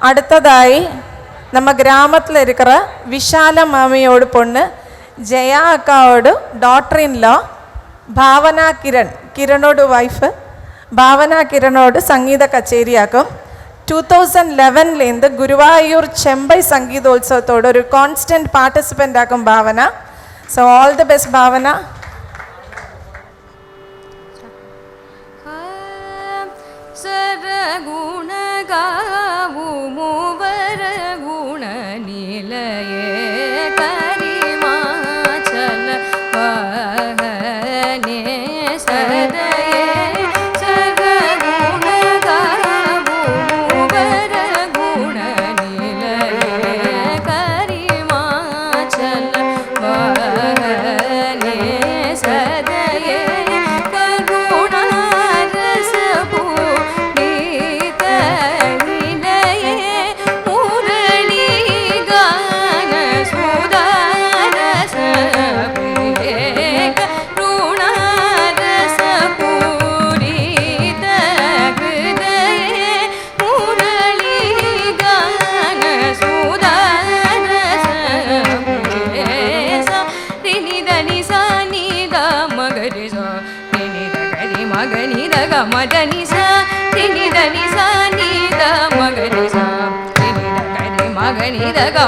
அடுத்ததாய் நம்ம கிராமத்தில் இருக்கிற விஷால மாமியோட பொண்ணு ஜெயா அக்காவோட டாட்டர் இன் லா பாவனா கிரணோட ஒய்ஃபு பாவனா கிரணோட சங்கீத கச்சேரியாக்கும் 2011லேருந்து ഗുരുവായൂർ ചെമ്പൈ സംഗീതോത്സവത്തോട് ഒരു കോൺസ്റ്റൻറ്റ് പാർട്ടിസിപ്പൻ്റ് ആക്കും ഭാവന. സോ ഓൾ ദി ബെസ്റ്റ് ഭാവന.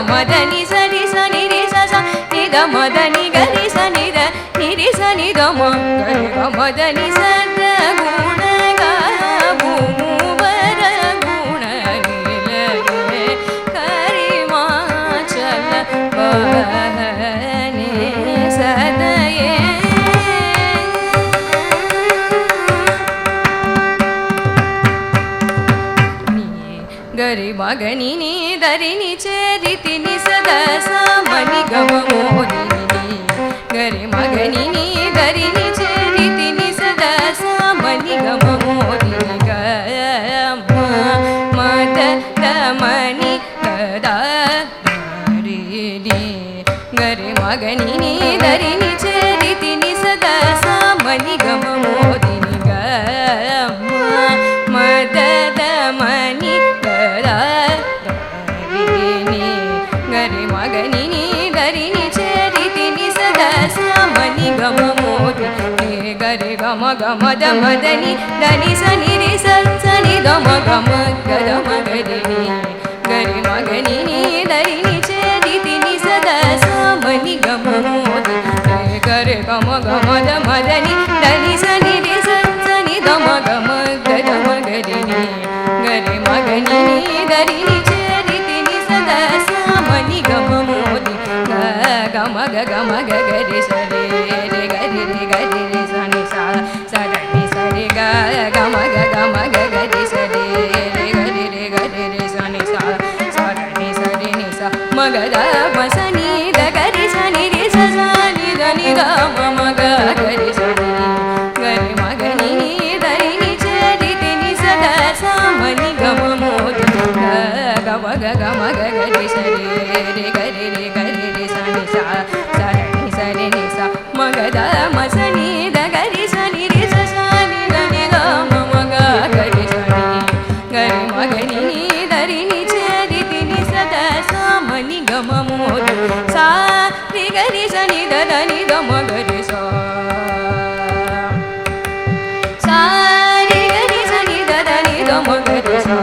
மதனி சரி சனி ரி ச நித மதனி கரி சனி ர நிரி சனி த மதனி சத குண காபு மூவர குண நிலயே கரிமா சல பஹனே சதயே ಗರಿ ಮಗನಿ ನೀ ದರಿ ನಿ ಚೇರಿತಿ ನಿ ಸದ ಸಾಮನಿ ಗಮ ಮೋದಿನಿ ಗರಿ ಮಗನಿ ನೀ ದರಿ ನಿ ಚೇರಿತಿ ನಿ ಸದ ಸಾಮನಿ ಗಮ ಮೋದಿನಿ ಗ ಮದ ದಮನಿ ಗದ ರಿ ನಿ ಗರಿ ಮಗನಿ ನೀ ದರಿ ನಿ ಚೇರಿತಿ ನಿ ಸದ ಸಾಮನಿ ಗಮ ಮೋದಿನಿ ಗ ಮದ ದಮನಿ ಗರಿ ಮಗನಿ ನೀ ದರಿ ನಿ ಚೇರಿತಿ ನಿ ಸದ ಸಾಮನಿ ಗಮ ಮೋದಿ ಗರಿ ಗಮ ಗಮ ದ ಮದನಿ ಧನಿ ಸನಿ ರಿ ಸನಿ ಗಮ ಗಮ ಗದ ಮಗರಿ ನೀ ಗರಿ ಮಗನಿ ನೀ ದರಿ ನಿ ಚೇರಿತಿ ನಿ ಸದ ಸಾಮನಿ ಗಮ ಮೋದಿ ಗರಿ ಗಮ ಗಮ ದ ಮದನಿ ಧನಿ ಸನಿ ರಿ ಸನಿ ಗಮ ಗಮ ಗದ ಮಗರಿ ನೀ ಗರಿ ಮಗನಿ ನೀ ದರಿ ನಿ ಚೇರಿತಿ ನಿ ಸದ ಸಾಮನಿ ಗಮ ಮೋದಿ ಗಮ ಗಮ ಗರಿ ಸರಿ ರೆ ಗರಿ ರೆ ಗರಿ ರೆ ಸನಿ ಸಾ ಸರಿ ಸರಿ ಗಮ ಗರಿ ಸರಿ ರೆ ಗರಿ ರೆ ಸನಿ ಸಾ ಸರಿ ಸರಿ ನಿ ಸಾ ಮಗದ ಮಸನಿ ದ ಗರಿ ಸನಿ ರಿ ಸನಿ ದ ನಿ ಗ ಮಗ ಗರಿ ಸನಿ ಗರಿ ಮಗನಿ ದರಿ ನಿ ಚೇರಿತಿ ನಿ ಸದ ಸಾಮನಿ ಗಮ ಮೋದಿ ಗಮ ಗರಿ ಸರಿ ರೆ ಗರಿ ರೆ ಸನಿ ಸಾ ಸರಿ ಸರಿ ನಿ ಸಾ ಮಗದ ಮಸನಿ ದ ಗರಿ ಸನಿ ರಿ ಸನಿ ದ ನಿ ಗ ಮಗ ಗರಿ ಸನಿ ಗರಿ ಮಗನಿ ದರಿ ನಿ ಚೇರಿತಿ ನಿ ಸದ ಸಾಮನಿ ಗಮ ಮೋದಿ ಸಾ ರಿ ಗರಿ ಸನಿ ದ ನಿ ಗ ಮಗರಿ ಸಾ ಸಾ ರಿ ಗರಿ ಸನಿ ದ ನಿ ಗ ಮಗರಿ ಸಾ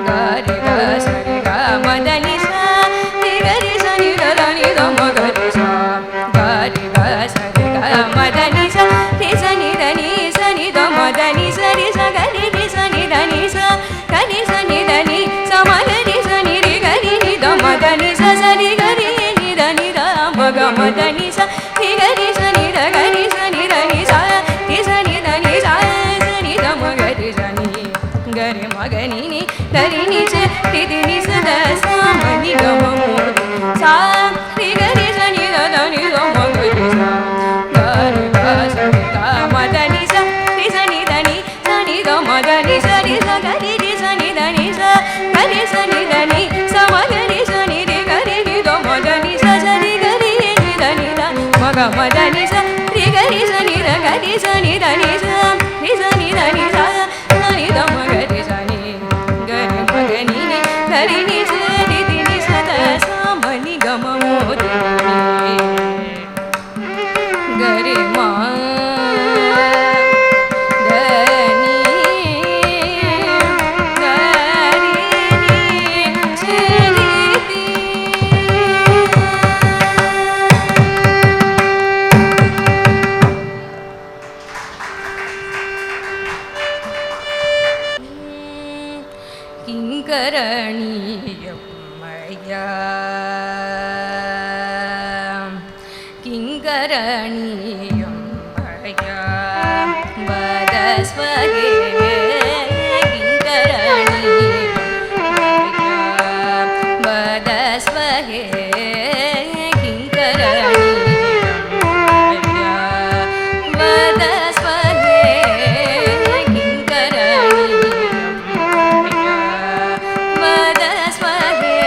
ಗರಿ ಗ ಸರಿ ಗ ಮದನಿ ಸಾ ರಿ ಗರಿ ಸನಿ ದ ನಿ ಗ ಮಗರಿ ಸಾ ಗರಿ ಗ ಸರಿ ಗ ಮದನಿ ಸಾ ರಿ ಸನಿ ದ ನಿ ಸನಿ ದ ಮದನಿ ಸರಿ ಸ ಗರಿ ರಿ ಸನಿ ದ ನಿ ಸ ಗರಿ ಸನಿ ದ ನಿ ಸ ಮಗರಿ ಸನಿ ರಿ ಗರಿ ನಿ ದ ಮದನಿ ಸ ಸರಿ ಗರಿ ನಿ ದ ನಿ ದ ಮಗ ಮದನಿ ಸ ರಿ ಗರಿ ಸನಿ ದ ಗರಿ ಸನಿ ದ ನಿ ಸ ರಿ ಸನಿ ದ ನಿ ಸ ಸನಿ ದ ಮಗರಿ ಸನಿ ಗರಿ ಮಗನಿ ನಿ ದರಿ ನಿ ಚ ರಿ ದಿ ನಿ ಸ ದ ಸಾಮನಿ ಗಮ ಮೋದಿ ಸಾ ರಿ ಗರಿ ಸನಿ ದ ನಿ ದ ಮಗರಿ ಸಾ ಗರಿ ಗ ಸನಿ ಗ ಮದನಿ ಸ ರಿ ಸನಿ ದ ನಿ ಸನಿ ದ ಮದನಿ ಸರಿ ಸ ಗರಿ ರಿ ಸನಿ ದ ನಿ ಸ ಗರಿ ಸನಿ ದ ನಿ ಸ ಮಗರಿ ಸನಿ ರಿ ಗರಿ ನಿ ದ ಮದನಿ ಸ ಸರಿ ಗರಿ ನಿ ದ ನಿ ದ ಮಗ ಮದನಿ ಸ ರಿ ಗರಿ ಸನಿ ದ ಗರಿ ಸನಿ ದ ನಿ ಸ ರಿ ಸನಿ ದ ನಿ ಸ ಸನಿ ದ ಮಗರಿ ಸನಿ ಗರಿ ಮಗನಿ ಧರಿ ಗರಿ ಮಾ ಧನಿ ಗರಿ ನಿ ಚರಿತಿ ಕಿಂಕರಣೀಯಮ್ಮಯ್ಯ ಕಿಂಕರಣೀಯಮ್ಮಯ್ಯ ವದಸ್ವಗೆ ಕಿಂಕರಣೀಯಮ್ಮಯ್ಯ ವದಸ್ವಗೆ ಕಿಂಕರಣೀಯಮ್ಮಯ್ಯ ವದಸ್ವಗೆ ಕಿಂಕರಣೀಯಮ್ಮಯ್ಯ ವದಸ್ವಗೆ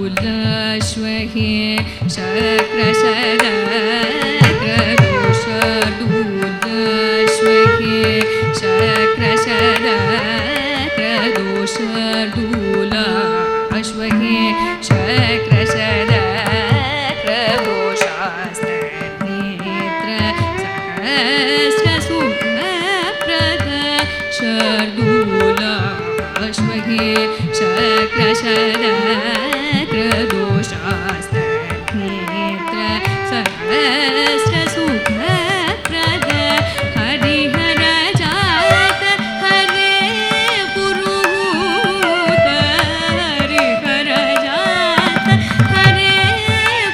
शार्दूलाश्वहे शक्रशरक्रदोषार्दूलाश्वहे शक्रशरक्रदोषार्दूलाश्वहे शक्रशरक्रदोषास्तनेत्र सहस्रसुखप्रद शार्दूलाश्वहे शक्रशरक्रदोषास्तनेत्र सहस्रसुखप्रद हरिहर जात हरे पुरुहूत हरिहर जात हरे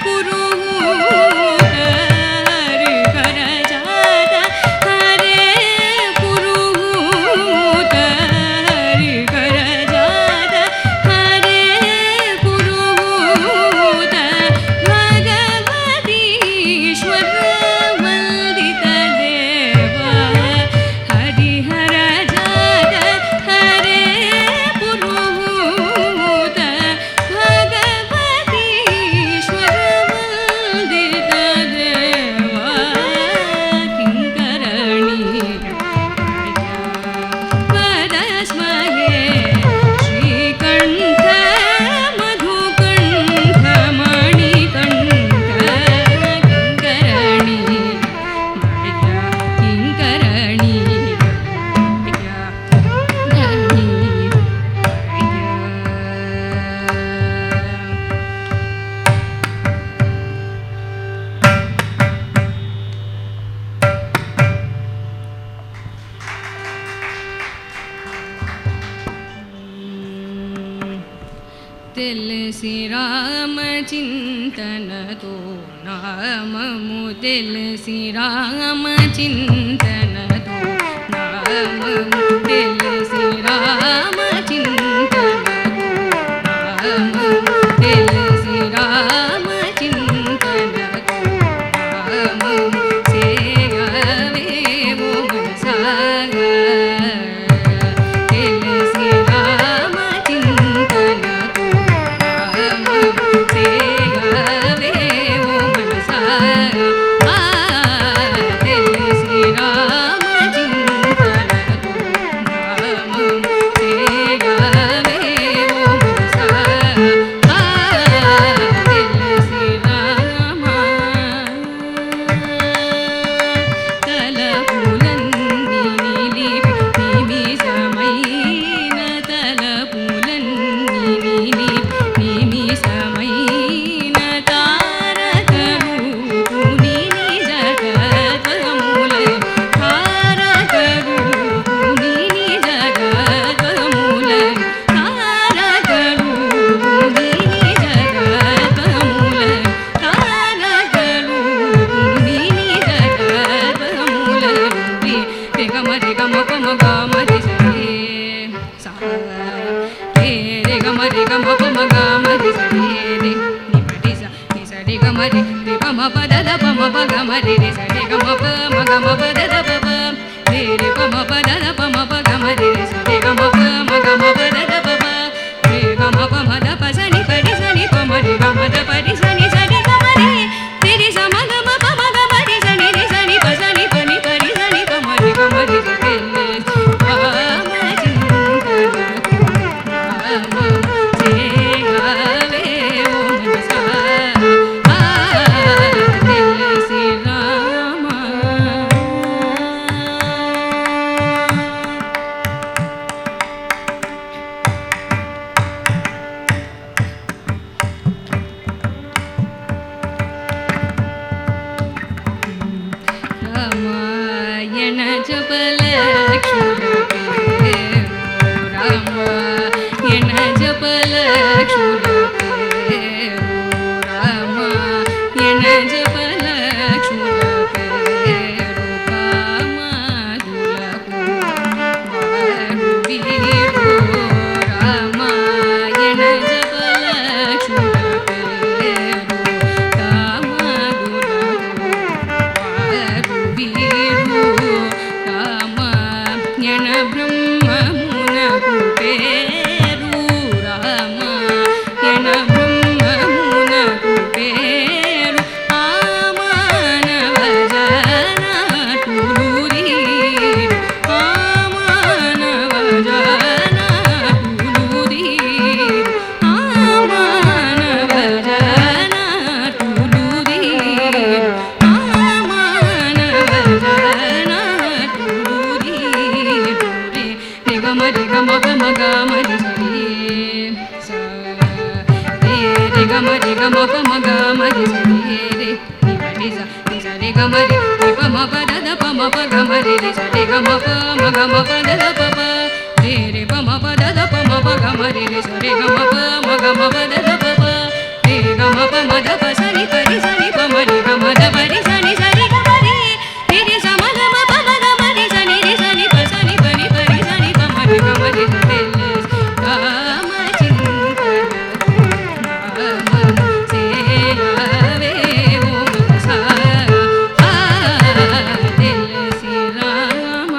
पुरुहूत हरिहर जात हरे पुरुहूत हरिहर जात हरे తెలిసి రామ చింతనతో నామము తెలిసి రామ చింతనతో నామము తెలిసి రామ చింతనతో నామము తెలిసి రామ చింతనతో నామము సేయవేవో మనసాగా తెలిసి రామ చింతనతో నామము సేయవేవో మనసాగా తెలిసి రామ చింతనతో నామము సేయవేవో మనసాగా తెలిసి రామ తలపులన్నీ నిలిపి నిమిషమైన తలపులన్నీ నిలిపి నిమిషమైన తారకరూపుని జగద్వములై తారకరూపుని జగద్వములై తారకరూపుని జగద్వములై తారకరూపుని జగద్వములై రేగమ రేగమ పమ గమ రి సరి సా రే గమ పమ గమ రి సరి రే ని పటి సా ని సరి గమ రి పమ పద ద పమ ప గమ రి రి సరి గమ ప మ గమ పద ద ప ప రే రే పమ పద ద పమ ప గమ రి రి సరి గమ ప మ గమ పద ద ప ప రే గమ ప మ ద ప సని పడి సని పమ రి గమ ద పడి సని సరి గమ రి రి సమ గమ పమ గమ రి సని రి సని ప సని పని పడి సని పమ రి గమ రి రి రామ చింతనతో నామము సేయవేవో మనసాగా తెలిసి రామ రామాయణ జపలక్ష్ములకే రామాయణ జపలక్ష్ములకే రామాయణ జపలక్ష్ములకే రూపమాదులకు వారువీరు రామాయణ జపలక్ష్ములకే రూపమాదులకు వారువీరు రామాయణ బ్రహ్మమునకు పేరు రామాయణ బ్రహ్మమునకు పేరు ఆ మానవ జనాటులురీరు ఆ మానవ జనాటులురీరు ఆ మానవ జనాటులురీరు ఆ మానవ జనాటులురీరు రే గమ పమ గమ రి సరి సా రే గమ పమ గమ రి సరి రే ని పని సా ని సరి గమ రి పమ పద ద పమ ప గమ రి రి సరి గమ ప మ గమ పద ద ప ప రే రే పమ పద ద పమ ప గమ రి రి సరి గమ ప మ గమ పద ద ప ప రే గమ ప మ ద ప సని పరి సని పమ రి గమ ద పరి సని సరి గమ రి రి రి సమ గమ పమ గమ రి సని రి సని ప సని పని పరి సని పమ రి గమ రి సరి రామ చింతనతో నామము సేయవేవో మనసాగా తెలిసి రామ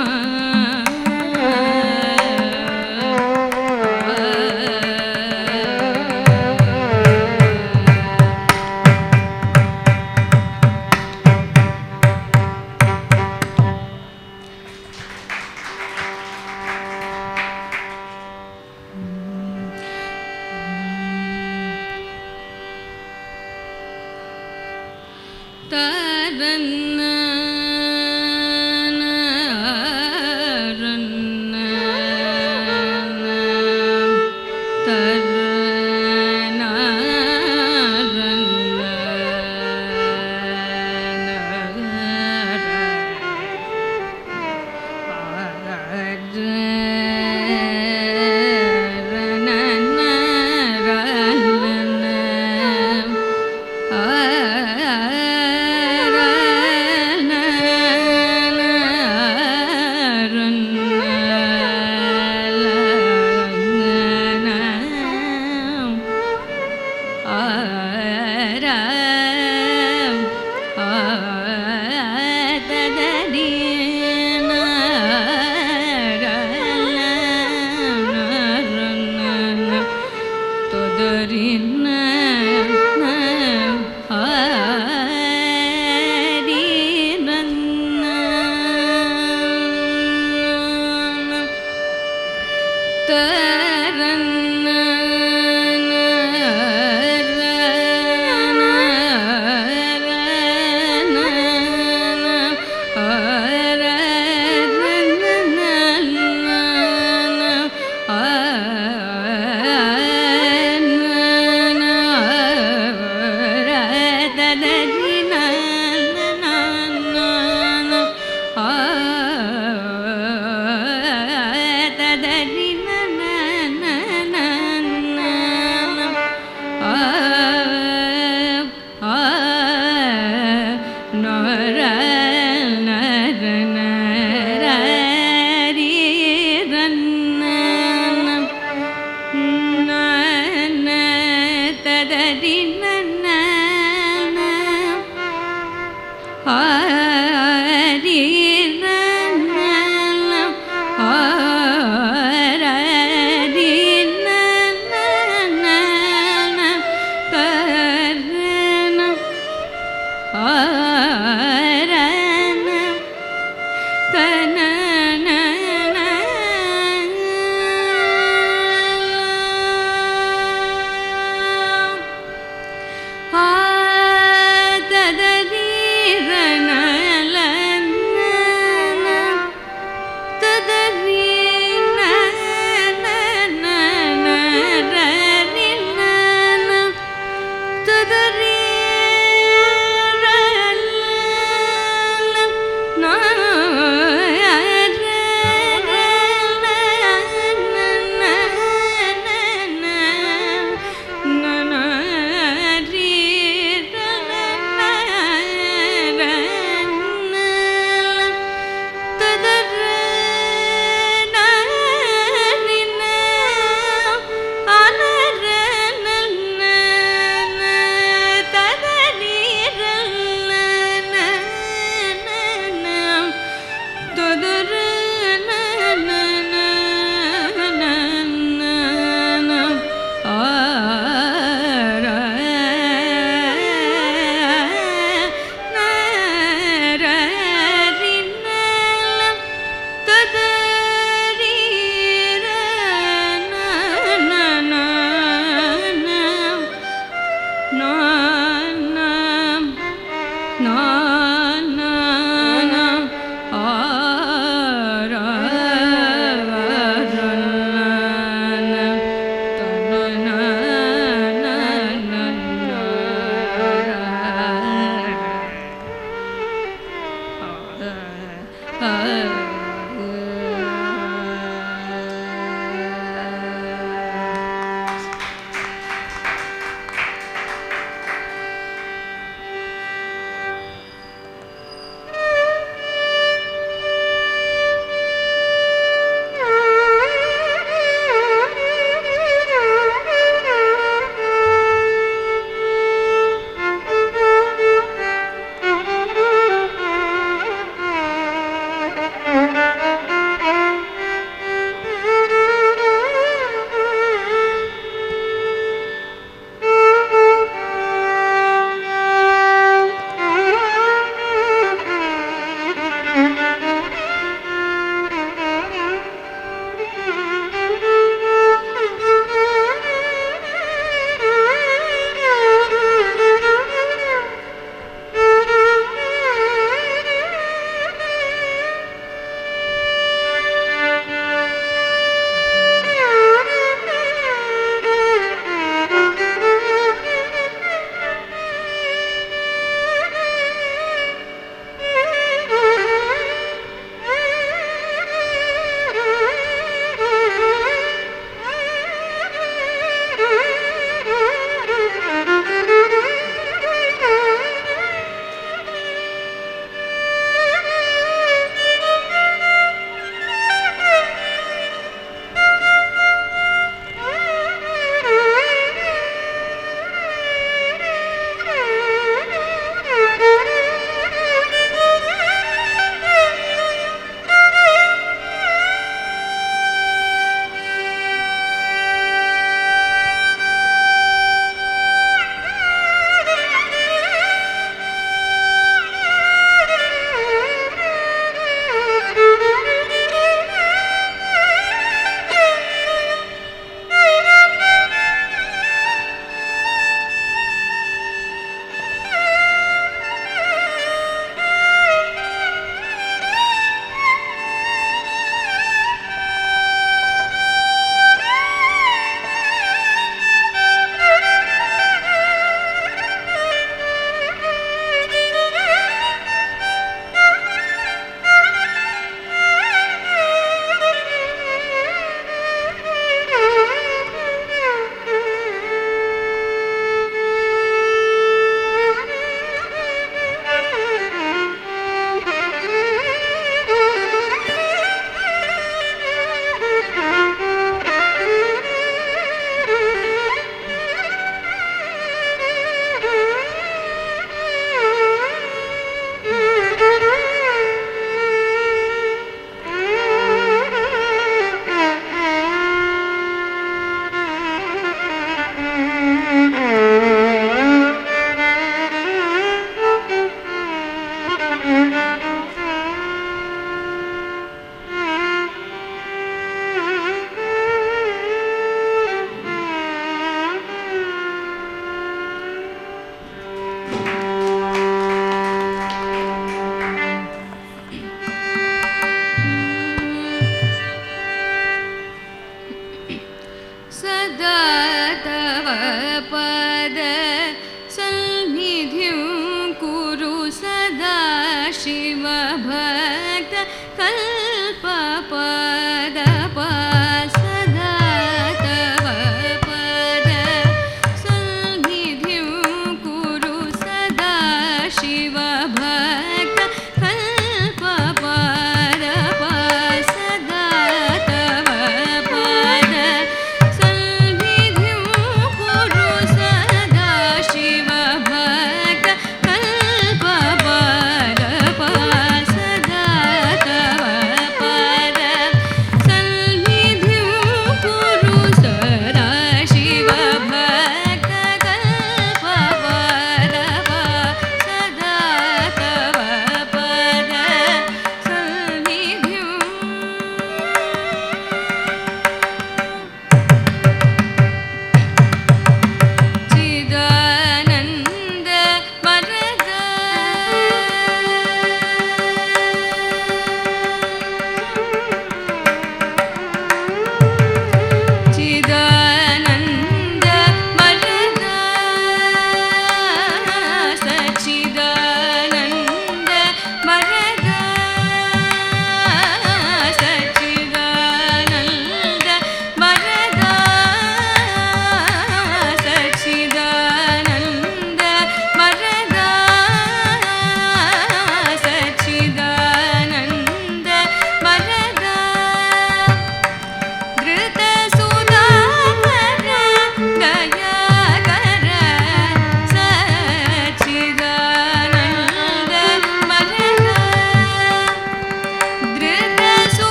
ததரி நன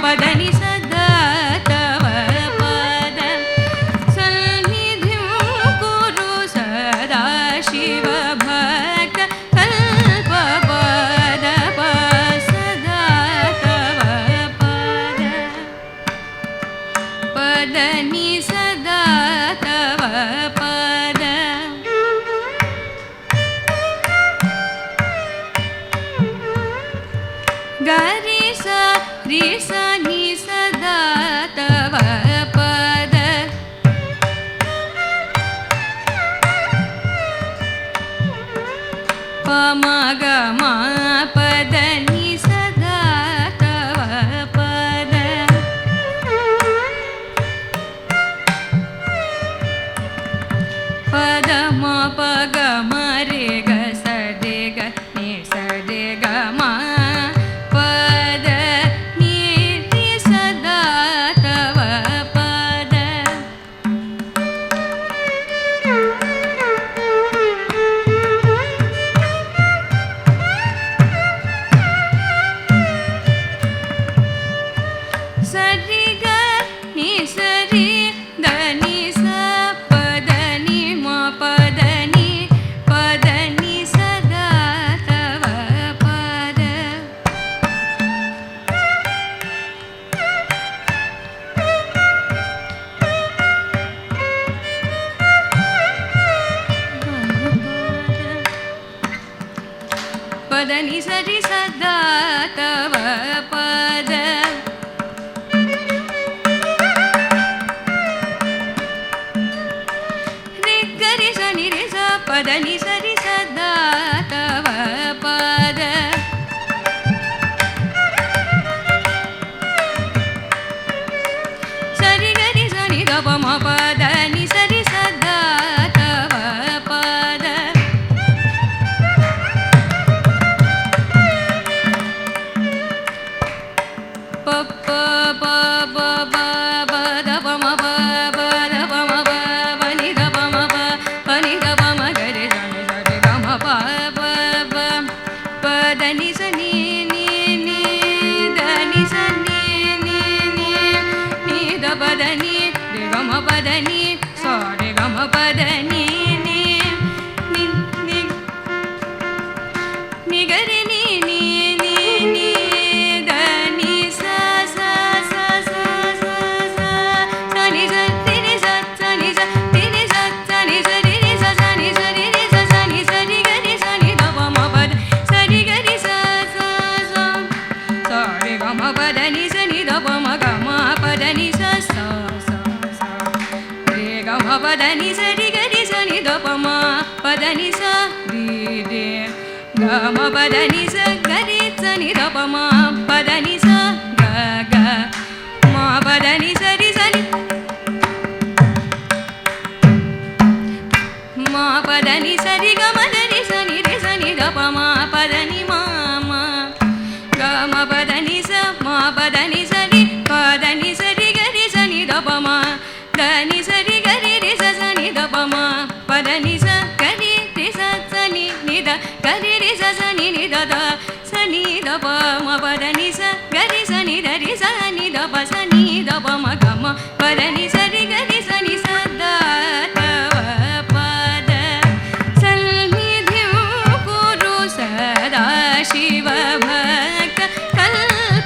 ಪದ ನಿ ಸದಾ ತವ ಪದ ಸನ್ನಿಧಿಂ ಕುರು ಸದಾ ಶಿವ ಭಕ್ತ ಕಲ್ಪ ಪದ ಪ ಸದಾ ತವ ಪದ ಪದ ನಿ ಸದಾ ತವ ಪದ ಗರಿ ಸ ರಿ ಸ ನಿ ಸದಾ ತವ ಪದ ಪ ಮ ಗ ಮ ಪದ ನಿ ಸದಾ ತವ ಪದ ಪದ ಮ ಪ ಗ ಮ ರೆ ಗ ಸ ರೆ ಗ ನಿ ಸ ರೆ ಗ ಮ ಪದ ನಿ ರಿ ಸದಾ ತವ ಪದ ಸರಿ ಗ ನಿ ಸರಿ ದ ನಿ ಸ ಪದ ನಿ ಮ ಪದ ನಿ ಸದಾ ತವ ಪದ ಪದ ನಿ ಸರಿ ಸದಾ ತವ ಪದ ರಿ ಗರಿ ಸ ನಿ ರಿ ಸ ಪದ ನಿ ಸರಿ ಸದಾ ತವ ಪದ ಸರಿ ಗರಿ ಸ ನಿ ದ ಪ ಮ ಪದ ನಿ ಸರಿ ಸದಾ ತವ ಪದ ಪ ಪ ಪ ಪ ಪ ಪ ದ ಪ ಮ ಪ ಪ ದ ಪ ಮ ಪ ಪ ನಿ ದ ಪ ಮ ಪ ಪ ನಿ ದ ಪ ಮ ಗ ರೆ ಸ ನಿ ಸ ರೆ ಗ ಮ ಪ ಪ ಪ ಪ ದ ನಿ ಸ ನಿ ನಿ ನಿ ದ ನಿ ಸ ನಿ ನಿ ನಿ ನಿ ದ ಪ ದ ನಿ ರೆ ಗ ಮ ಪ ದ ನಿ ಸ ರೆ ಗ ಮ ಪ ದ ನಿ ನಿ ನಿ ನಿ ನಿ ಗ ರೆ ನಿ ನಿ ನಿ ನಿ ದ ನಿ ಸ ಸ ಸ ಸ ಸ ಸ ಸ ನಿ ಸ ರಿ ರಿ ಸ ಸ ನಿ ಸ ರಿ ರಿ ಸ ಸ ನಿ ಸ ರಿ ರಿ ಸ ಸ ನಿ ಸ ರಿ ರಿ ಸ ಸ ನಿ ಸ ರಿ ಗ ರಿ ಸ ನಿ ದ ಪ ಮ ಪ ದ ಸ ರಿ ಗ ರಿ ಸ ಸ ಸ ಸ ರಿ ಗ ಮ ಪ ದ ನಿ ಸ ನಿ ದ ಪ ಮ ಗ ಮ ಪ ದ ನಿ ಸ ಸ ಸ ಸ ರಿ ಗ ಮ ಪ ದ ನಿ ಸ ರಿ ಗ ರಿ ಸ ನಿ ದ ಪ ಮ ಪ ದ ನಿ ಸ ರಿ ರಿ ಗ ಮ ಪ ದ ನಿ ಸ ಗ ರಿ ಸ ನಿ ದ ಪ ಮ ಪ ದ ನಿ ಸ ಗ ಗ ಮ ಪ ದ ನಿ ಸ ರಿ ಸ ನಿ ಮ ಪ ದ ನಿ ಸ ರಿ ಗ ಮ ದ ನಿ ಸ ನಿ ರಿ ಸ ನಿ ದ ಪ ಮ ಪ ದ ನಿ ಮ ಮ ಗ ಮ ಪ ದ ನಿ ಸ ಮ ಪ ದ ನಿ ಸ ರಿ ಪ ದ ನಿ ಸ ರಿ ಗ ರಿ ಸ ನಿ ದ ಪ ಮ ದ ನಿ ಸ ರಿ ಗ ರಿ ರಿ ಸ ಸ ನಿ ದ ಪ ಮ ಪ ದ ನಿ ಸ ಗ ರಿ ರಿ ಸ ಸ ನಿ ನಿ ದ ಗ ರಿ ರಿ ಸ ಸ ನಿ ನಿ ದ ದ ಸ ನಿ ದ ಪ ಮ ಪ ದ ನಿ ಸ ಗ ರಿ ಸ ನಿ ದ ರಿ ಸ ನಿ ದ ಪ ಸ ನಿ ದ ಪ ಮ ಗ ಮ ಪ ದ ನಿ ಸ ರಿ ಗ ರಿ ಸ ನಿ ಸದಾ ತವ ಪದ ಸನ್ನಿಧಿಂ ಕುರು ಸದಾ ಶಿವ ಭಕ್ತ ಕಲ್ಪ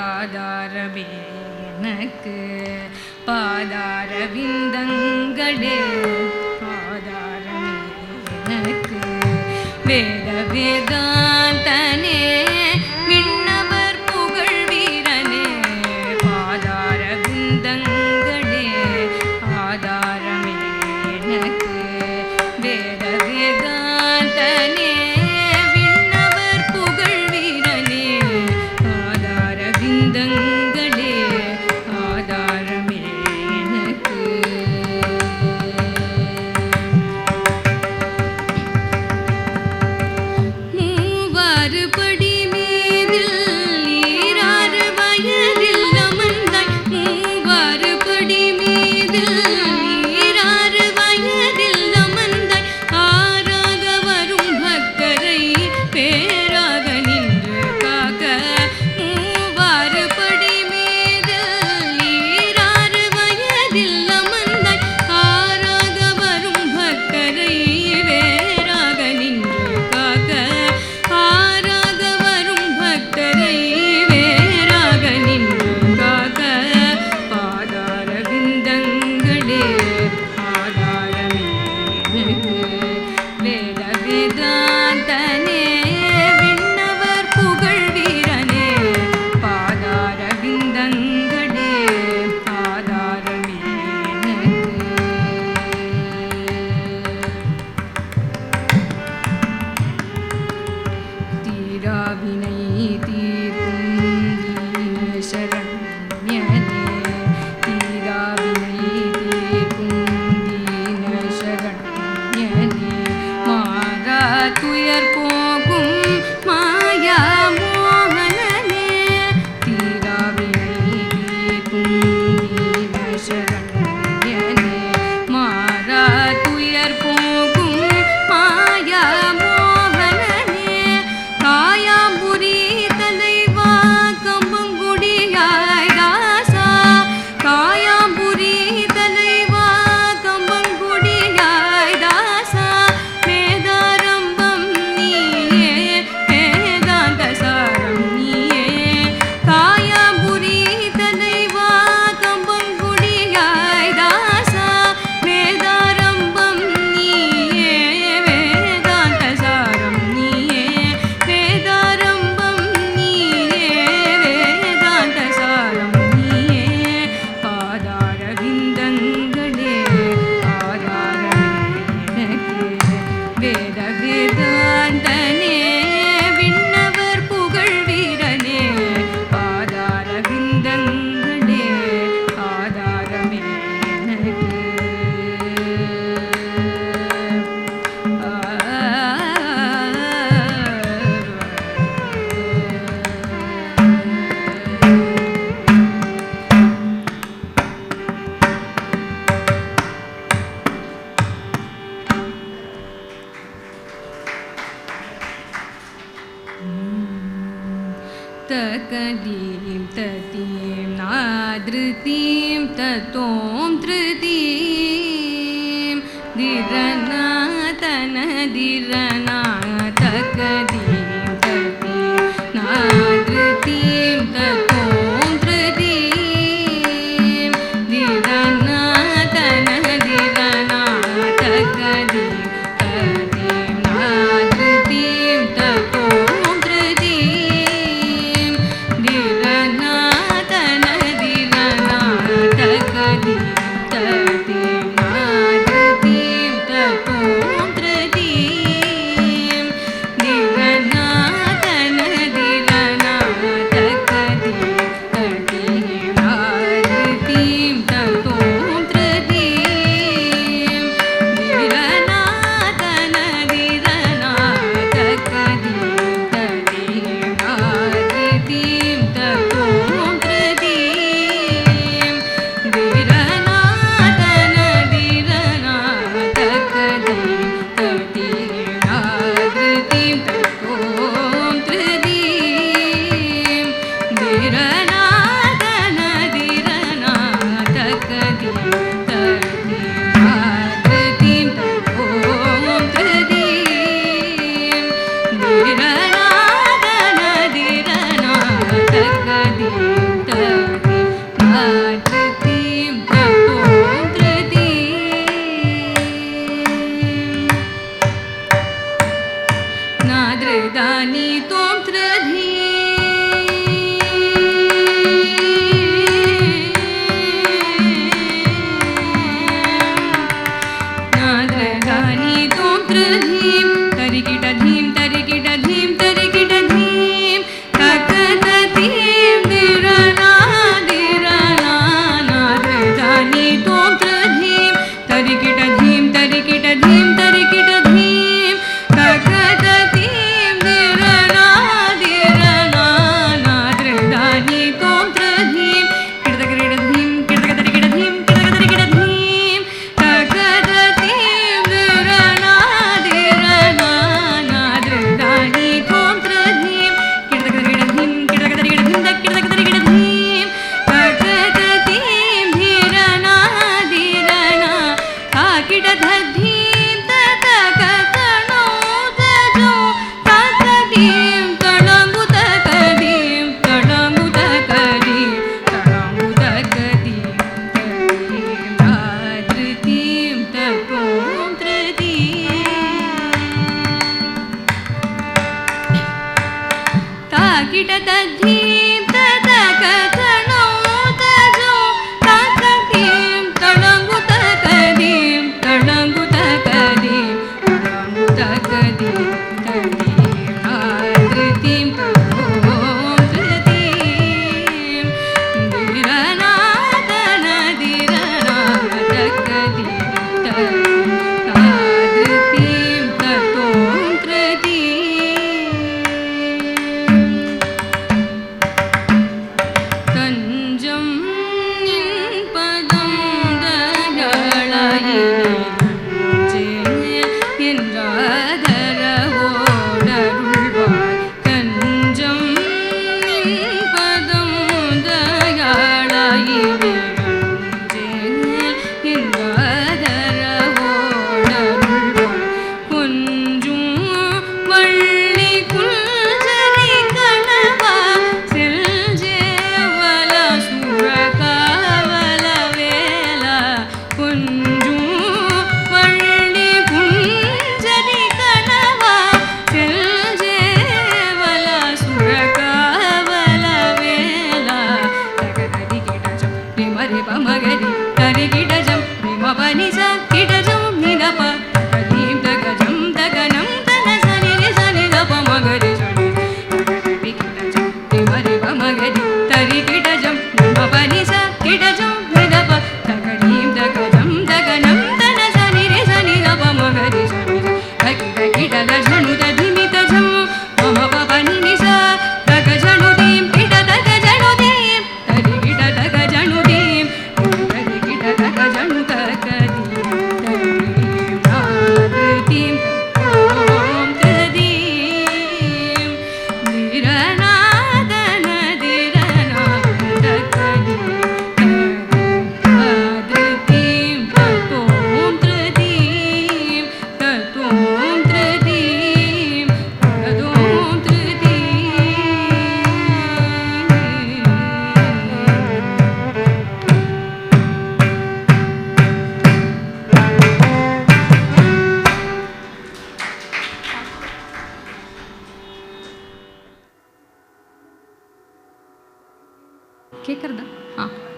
ஆதாரமே எனக்கு பாதார விந்தங்களே ஆதாரமே எனக்கு வேத வேதாந்தனே விண்ணவர் புகழ் வீரனே பாதார விந்தங்களே ஆதாரமே எனக்கு வேத வேதாந்தனே விண்ணவர் புகழ் வீரனே ஆதார விந்தங்களே ஆதாரமே எனக்கு மூவாறு படி மீதில் ஈராறு வயதில் அமர்ந்தாய் மூவாறு படி மீதில் ஈராறு வயதில் அமர்ந்தாய் ஆறாக வரும் பக்தரை பேராக நின்று காக்க மூவாறு படி மீதில் ஈராறு வயதில் அமர்ந்தாய் ஆறாக வரும் பக்தரை வேறாக நின்று காக்க ஆறாக வரும் பக்தரை வேறாக நின்று காக்க பாதார விந்தங்களே ஆதாரமே எனக்கு வேத வேதாந்தனே விண்ணவர் புகழ் வீரனே பாதார விந்தங்களே ஆதாரமே எனக்கு தீராவினை தீர்க்கும் சரண்யனே தீராவினை தீர்க்கும் தீன சரண்யனே மாறா துயர் போகும் மாயா மோகனனே தீராவினை தீர்க்கும் தீன சரண்யனே மாறா துயர் போகும் மாயா மோகனனே காயாம்புரி தலைவா கம்பங்குடியாய் தாசா காயாம்புரி தலைவா கம்பங்குடியாய் தாசா வேதாரம்பம் நீயே வேதாந்த சாரம் நீயே காயாம்புரி தலைவா கம்பங்குடியாய் தாசா வேதாரம்பம் நீயே வேதாந்த சாரம் நீயே வேதாரம்பம் நீயே வேதாந்த சாரம் நீயே பாதார விந்தங்களே ஆதாரமே எனக்கு வேத வேதாந்தனே விண்ணவர் புகழ் வீரனே பாதார விந்தங்களே ஆதாரமே எனக்கு तकदीं ततीं नादृतीं ततों धृतीं दिरना तनदिरना तकदीं ततीं नादृतीं ततों धृतीं दिरना तनदिरना तकदीं ततीं नादृतीं ततों धृतीं दिरना तनदिरना तकदीं ततीं नादृतीं ततों धृतीं दिरना तनदिरना तकदीं ततीं नादृतीं ततों धृतीं दिरना तनदिरना तकदीं ततीं नादृतीं ततों धृतीं दिरना तनदिरना तकदीं ततीं नादृतीं ततों धृतीं दिरना तनदिरना तकदीं ततीं नादृतीं ततों धृतीं दिरना तनदिरना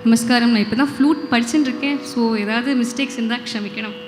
நமஸ்காரம். நான் இப்போ தான் ஃப்ளூட் படிச்சுட்டு இருக்கேன். ஸோ ஏதாவது மிஸ்டேக்ஸ் இருந்தால் க்ஷமிக்கணும்.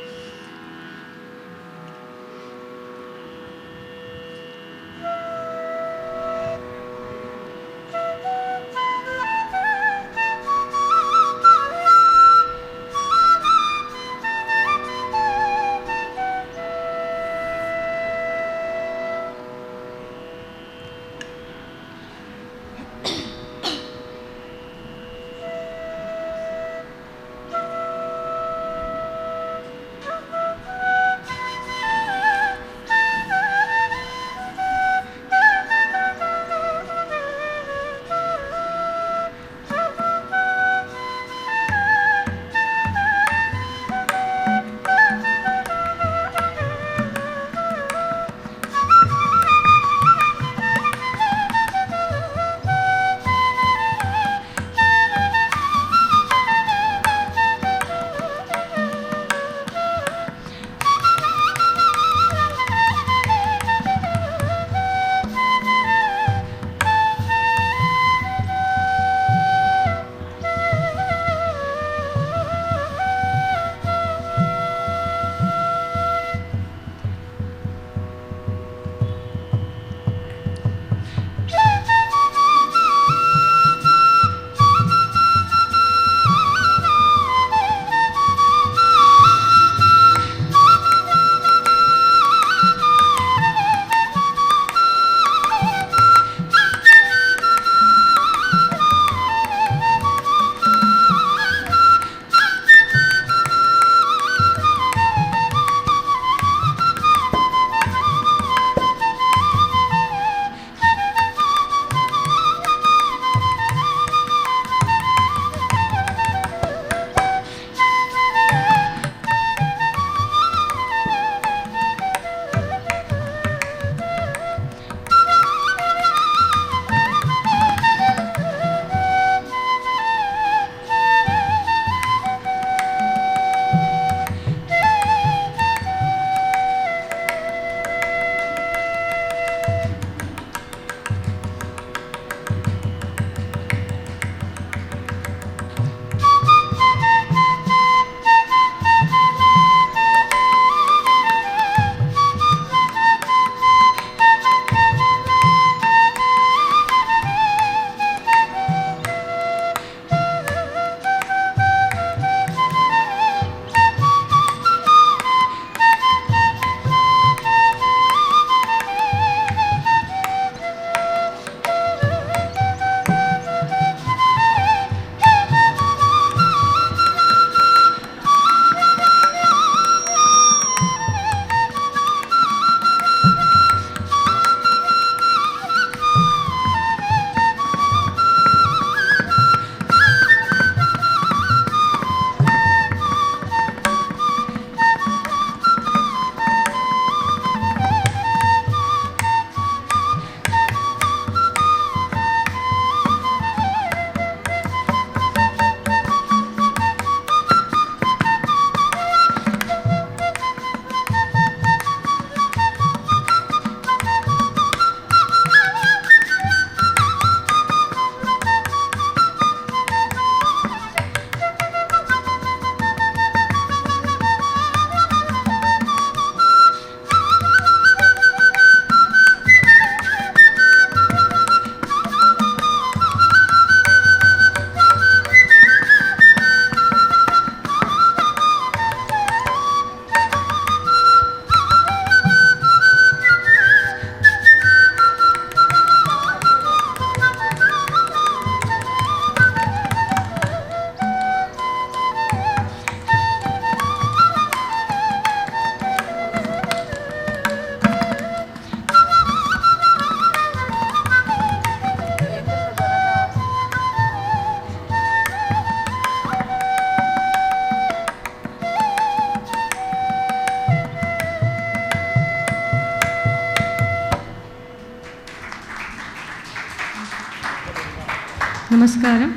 நமஸ்காரம்.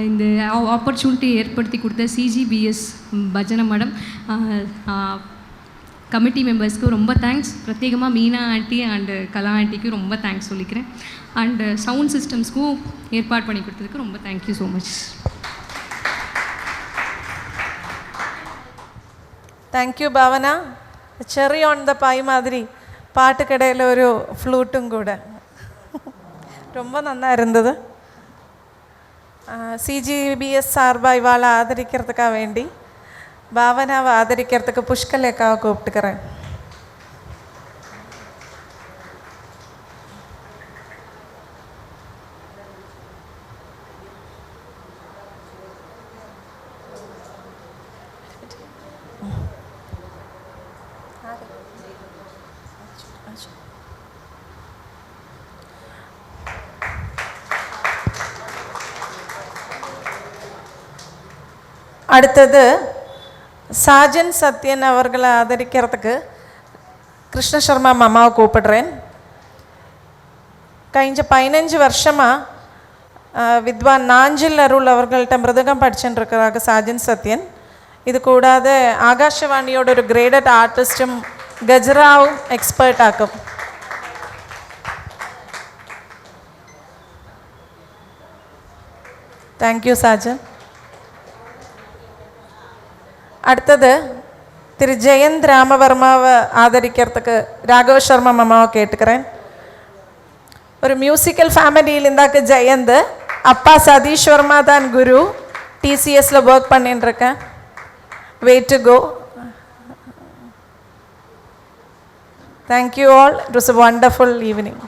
இந்த ஆப்பர்ச்சுனிட்டி ஏற்படுத்தி கொடுத்த சிஜிபிஎஸ் பஜனை மடம் கமிட்டி மெம்பர்ஸ்க்கு ரொம்ப தேங்க்ஸ். பிரத்யேகமாக மீனா ஆண்டி அண்டு கலா ஆண்டிக்கும் ரொம்ப தேங்க்ஸ் சொல்லிக்கிறேன். அண்டு சவுண்ட் சிஸ்டம்ஸ்க்கும் ஏற்பாடு பண்ணி கொடுத்ததுக்கு ரொம்ப thank you so much. Thank you Bhavana. Cherry on the pie மாதிரி பாட்டுக்கடையில் ஒரு ஃப்ளூட்டும் கூட ரொம்ப நல்லா இருந்தது. CGBS சார்பாக இவாளை ஆதரிக்கிறதுக்காக வேண்டி பாவனாவை ஆதரிக்கிறதுக்கு புஷ்கலேக்காவை கூப்பிட்டுக்கிறேன். அடுத்தது சாஜன் சத்யன் அவர்களை ஆதரிக்கிறதுக்கு கிருஷ்ண சர்மா மாமாவை கூப்பிடுறேன். കഴിഞ്ഞ 15 வருஷமாக வித்வான் நாஞ்சில் அருள் அவர்கள்ட்ட மிருதகம் படிச்சுட்டு இருக்கிறாங்க சாஜன் சத்யன். இது கூடாது ஆகாஷவாணியோட ஒரு கிரேடட் ஆர்டிஸ்டும் கஜராவும் எக்ஸ்பர்ட் ஆக்கும். தேங்க்யூ சாஜன். அடுத்தது திரு ஜெயந்த் ராமவர்மாவை ஆதரிக்கிறதுக்கு ராகவ சர்மா மாமாவை கேட்டுக்கிறேன். ஒரு மியூசிக்கல் ஃபேமிலியில் இருந்தாக்க ஜெயந்த் அப்பா சதீஷ் வர்மா தான் குரு. TCSல ஒர்க் பண்ணிட்டு இருக்கேன். Way to go. Thank you all. It was a wonderful evening.